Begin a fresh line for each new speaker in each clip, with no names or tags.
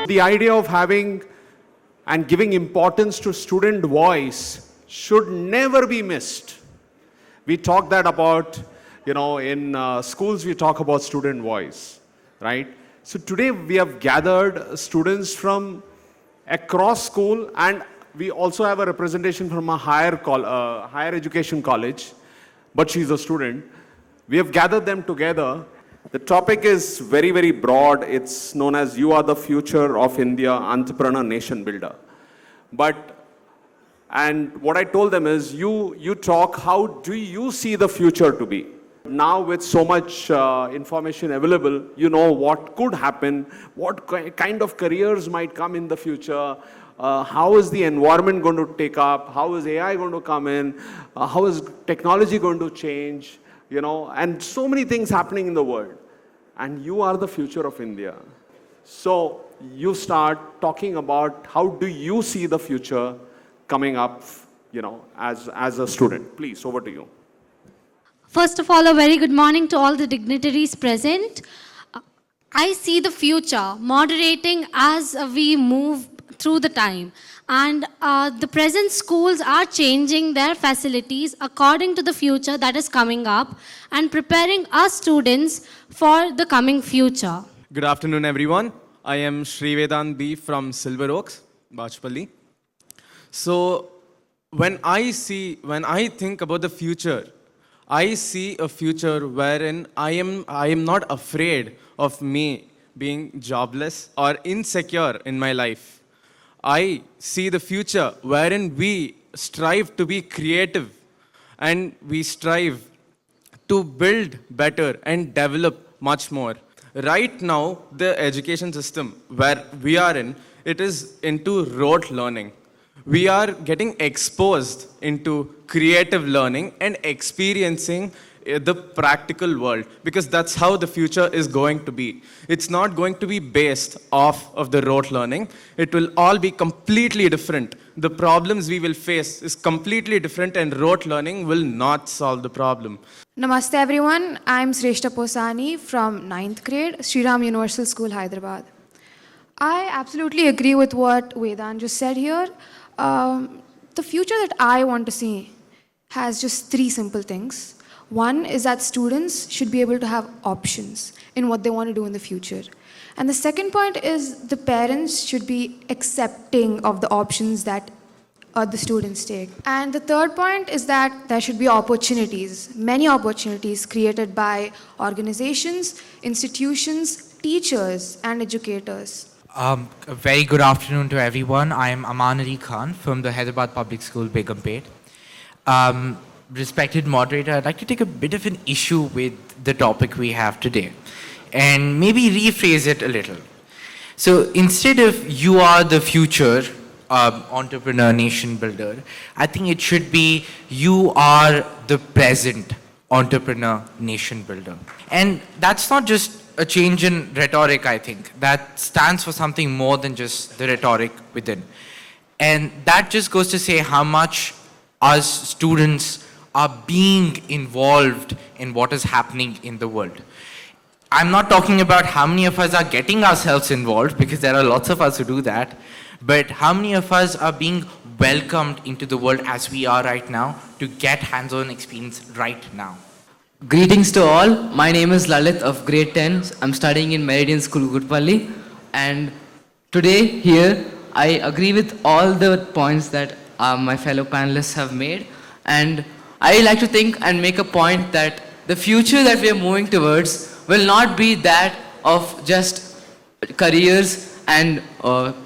The idea of having and giving importance to student voice should never be missed. We talk that about, in schools we talk about student voice, right? So today we have gathered students from across school, and we also have a representation from a higher education college, but she's a student. We have gathered them together. The topic is very, very broad. It's known as You Are the Future of India, Entrepreneur Nation Builder. And what I told them is, you talk, how do you see the future to be? Now with so much information available, you know what could happen, what kind of careers might come in the future, how is the environment going to take up, how is AI going to come in, how is technology going to change, and so many things happening in the world. And you are the future of India. So you start talking about how do you see the future coming up, as a student. Please, over to you.
First of all, a very good morning to all the dignitaries present. I see the future moderating as we move through the time. And the present schools are changing their facilities according to the future that is coming up and preparing us students for the coming future.
Good afternoon, everyone. I am Shri Vedhanth from Silver Oaks, Kukatpally. So when I think about the future, I see a future wherein I am not afraid of me being jobless or insecure in my life. I see the future wherein we strive to be creative and we strive to build better and develop much more. Right now, the education system where we are in, it is into rote learning. We are getting exposed into creative learning and experiencing the practical world, because that's how the future is going to be. It's not going to be based off of the rote learning. It will all be completely different. The problems we will face is completely different, and rote learning will not solve the problem.
Namaste everyone, I'm Sreshta posani from 9th grade, Sri Universal School, Hyderabad. I absolutely agree with what Vedhanth just said here. The future that I want to see has just 3 simple things. One is that students should be able to have options in what they want to do in the future. And the second point is the parents should be accepting of the options that the students take. And the third point is that there should be opportunities, many opportunities created by organizations, institutions, teachers, and educators.
A very good afternoon to everyone. I am Aman Khan from the Hyderabad Public School, Begumpet. Respected moderator, I'd like to take a bit of an issue with the topic we have today and maybe rephrase it a little. So instead of you are the future entrepreneur nation builder, I think it should be you are the present entrepreneur nation builder. And that's not just a change in rhetoric, I think. That stands for something more than just the rhetoric within. And that just goes to say how much us students are being involved in what is happening in the world. I'm not talking about how many of us are getting ourselves involved, because there are lots of us who do that, but how many of us are being welcomed into the world as we are right now to get hands-on experience right now.
Greetings to all. My name is Lalith of grade 10. I'm studying in Meridian School, Kukatpally. And today here, I agree with all the points that my fellow panelists have made. And I like to think and make a point that the future that we are moving towards will not be that of just careers and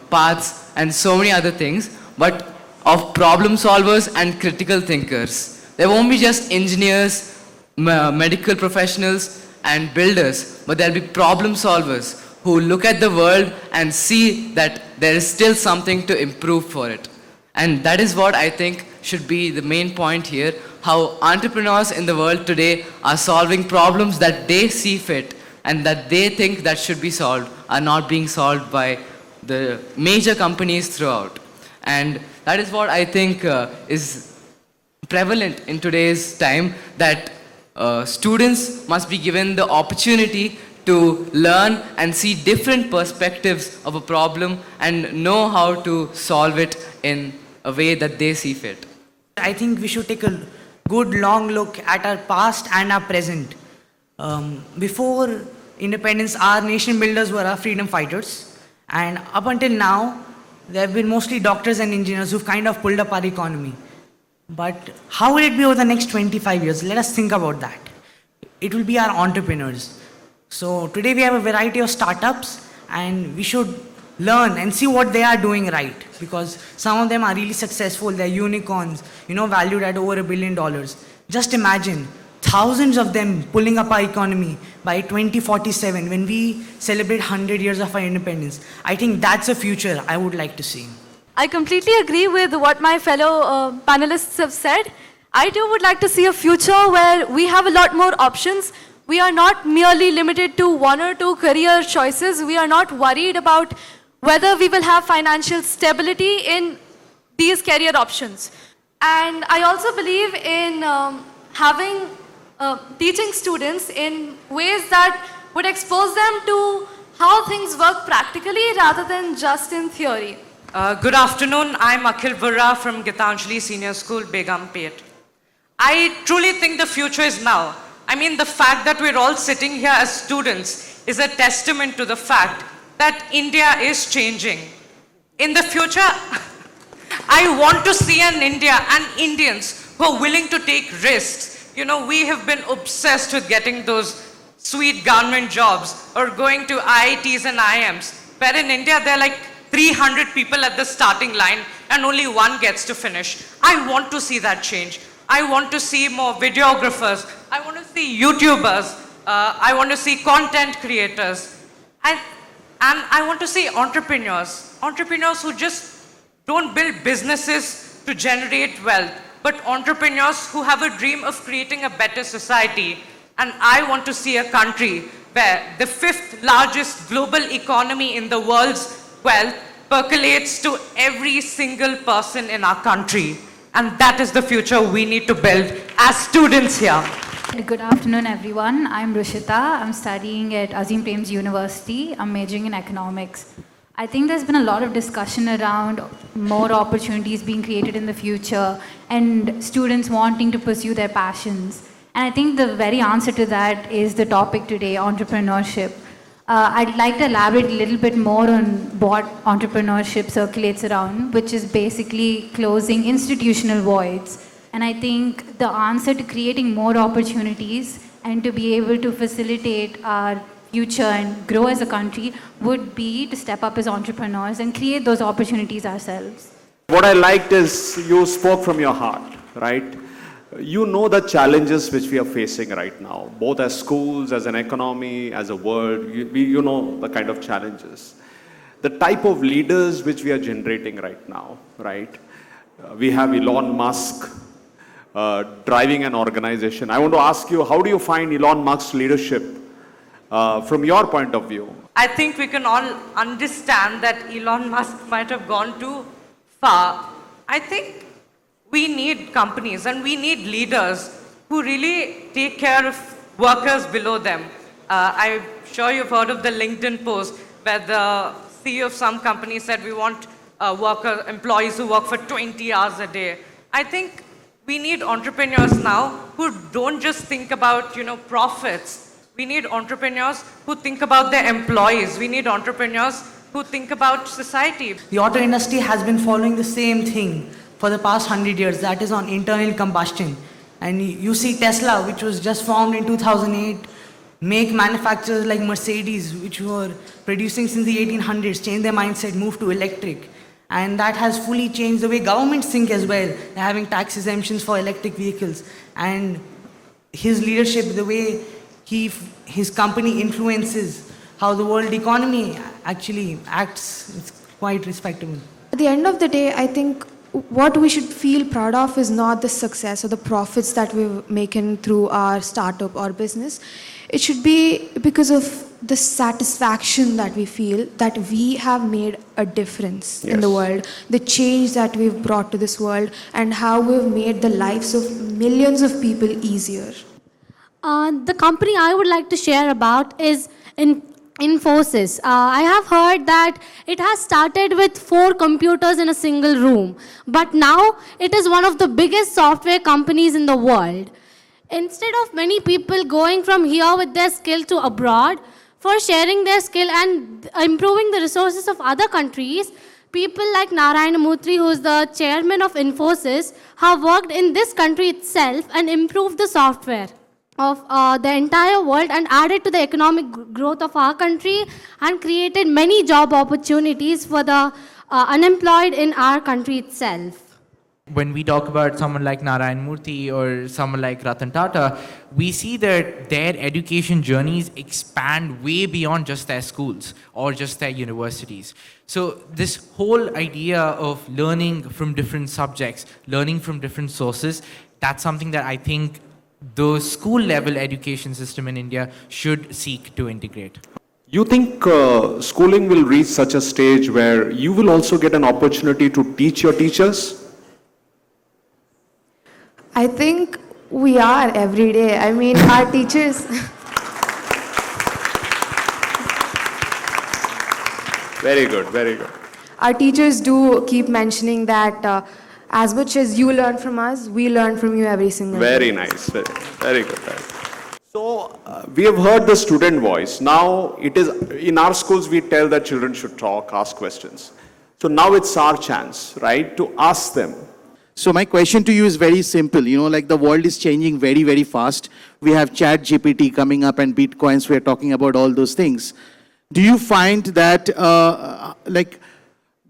paths and so many other things, but of problem solvers and critical thinkers. There won't be just engineers, medical professionals and builders, but there'll be problem solvers who look at the world and see that there is still something to improve for it. And that is what I think should be the main point here, how entrepreneurs in the world today are solving problems that they see fit and that they think that should be solved are not being solved by the major companies throughout. And that is what I think is prevalent in today's time, that students must be given the opportunity to learn and see different perspectives of a problem and know how to solve it in a way that they see fit.
I think we should take a good long look at our past and our present. Before independence, our nation builders were our freedom fighters. And up until now, there have been mostly doctors and engineers who've kind of pulled up our economy. But how will it be over the next 25 years? Let us think about that. It will be our entrepreneurs. So today we have a variety of startups, and we should learn and see what they are doing right, because some of them are really successful. They're unicorns, valued at over $1 billion. Just imagine thousands of them pulling up our economy by 2047 when we celebrate 100 years of our independence. I think that's a future I would like to see.
I completely agree with what my fellow panelists have said. I too would like to see a future where we have a lot more options. We are not merely limited to one or two career choices. We are not worried about whether we will have financial stability in these career options. And I also believe in teaching students in ways that would expose them to how things work practically rather than just in theory.
Good afternoon, I'm Akhil Burra from Gitanjali Senior School, Begumpet. I truly think the future is now. I mean, the fact that we're all sitting here as students is a testament to the fact that India is changing. In the future, I want to see an India and Indians who are willing to take risks. We have been obsessed with getting those sweet government jobs or going to IITs and IIMs, where in India there are like 300 people at the starting line and only one gets to finish. I want to see that change. I want to see more videographers. I want to see YouTubers. I want to see content creators. And I want to see entrepreneurs. Entrepreneurs who just don't build businesses to generate wealth, but entrepreneurs who have a dream of creating a better society. And I want to see a country where the 5th largest global economy in the world's wealth percolates to every single person in our country. And that is the future we need to build as students here.
Good afternoon, everyone. I'm Rushitha. I'm studying at Azim Premji University. I'm majoring in economics. I think there's been a lot of discussion around more opportunities being created in the future and students wanting to pursue their passions. And I think the very answer to that is the topic today, entrepreneurship. I'd like to elaborate a little bit more on what entrepreneurship circulates around, which is basically closing institutional voids. And I think the answer to creating more opportunities and to be able to facilitate our future and grow as a country would be to step up as entrepreneurs and create those opportunities ourselves.
What I liked is you spoke from your heart, right? You know the challenges which we are facing right now, both as schools, as an economy, as a world. You know the kind of challenges. The type of leaders which we are generating right now, right? We have Elon Musk driving an organization. I want to ask you, how do you find Elon Musk's leadership from your point of view?
I think we can all understand that Elon Musk might have gone too far. I think we need companies and we need leaders who really take care of workers below them. I'm sure you've heard of the LinkedIn post where the CEO of some company said we want employees who work for 20 hours a day. I think we need entrepreneurs now who don't just think about, profits. We need entrepreneurs who think about their employees. We need entrepreneurs who think about society.
The auto industry has been following the same thing for the past 100 years, that is on internal combustion. And you see Tesla, which was just formed in 2008, make manufacturers like Mercedes, which were producing since the 1800s, change their mindset, move to electric. And that has fully changed the way governments think as well. They're having tax exemptions for electric vehicles. And his leadership, the way his company influences how the world economy actually acts, it's quite respectable.
At the end of the day, I think what we should feel proud of is not the success or the profits that we've making through our startup or business. It should be because of the satisfaction that we feel that we have made a difference in the world, the change that we've brought to this world, and how we've made the lives of millions of people easier.
The company I would like to share about is in Infosys. I have heard that it has started with 4 computers in a single room, but now it is one of the biggest software companies in the world. Instead of many people going from here with their skill to abroad for sharing their skill and improving the resources of other countries, people like Narayana Murthy, who is the chairman of Infosys, have worked in this country itself and improved the software of the entire world and added to the economic growth of our country and created many job opportunities for the unemployed in our country itself.
When we talk about someone like Narayan Murthy or someone like Ratan Tata, we see that their education journeys expand way beyond just their schools or just their universities. So this whole idea of learning from different subjects, learning from different sources, that's something that I think the school level education system in India should seek to integrate.
You think schooling will reach such a stage where you will also get an opportunity to teach your teachers?
I think we are every day. I mean, our teachers.
Very good, very good.
Our teachers do keep mentioning that as much as you learn from us, we learn from you every single day.
Very nice, very good. Very good. So, we have heard the student voice. Now, it is in our schools, we tell that children should talk, ask questions. So now it's our chance, right, to ask them.
So my question to you is very simple. You know, like the world is changing very, very fast. We have Chat GPT coming up and Bitcoins. We're talking about all those things. Do you find that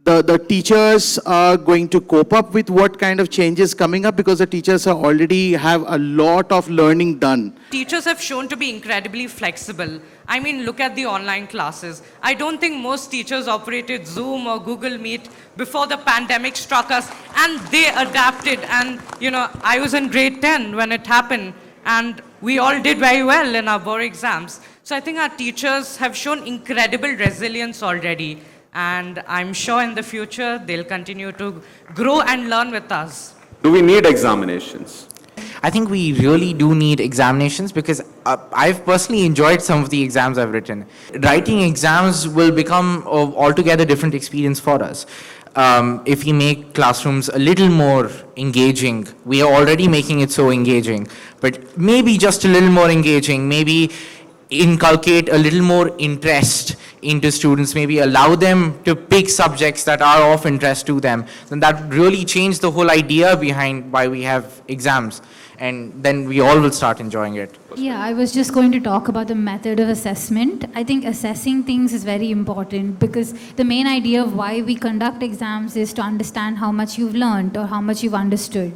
the teachers are going to cope up with what kind of changes coming up, because the teachers are already have a lot of learning done?
Teachers have shown to be incredibly flexible. I mean, look at the online classes. I don't think most teachers operated Zoom or Google Meet before the pandemic struck us, and they adapted. And, you know, I was in grade 10 when it happened, and we all did very well in our board exams. So I think our teachers have shown incredible resilience already. And I'm sure in the future, they'll continue to grow and learn with us.
Do we need examinations?
I think we really do need examinations, because I've personally enjoyed some of the exams I've written. Writing exams will become an altogether different experience for us. If we make classrooms a little more engaging, we are already making it so engaging, but maybe just a little more engaging, maybe inculcate a little more interest into students, maybe allow them to pick subjects that are of interest to them, then that really changed the whole idea behind why we have exams. And then we all will start enjoying it.
Yeah, I was just going to talk about the method of assessment. I think assessing things is very important, because the main idea of why we conduct exams is to understand how much you've learned or how much you've understood.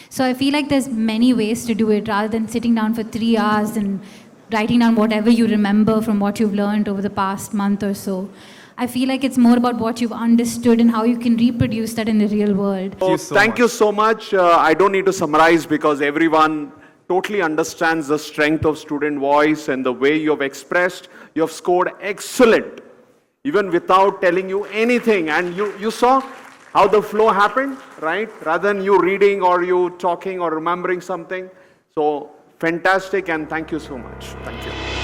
So I feel like there's many ways to do it, rather than sitting down for 3 hours and writing down whatever you remember from what you've learned over the past month or so. I feel like it's more about what you've understood and how you can reproduce that in the real world.
Thank you so much. I don't need to summarize, because everyone totally understands the strength of student voice and the way you have expressed. You have scored excellent, even without telling you anything. And you saw how the flow happened, right? Rather than you reading or you talking or remembering something. So fantastic, and thank you so much. Thank you.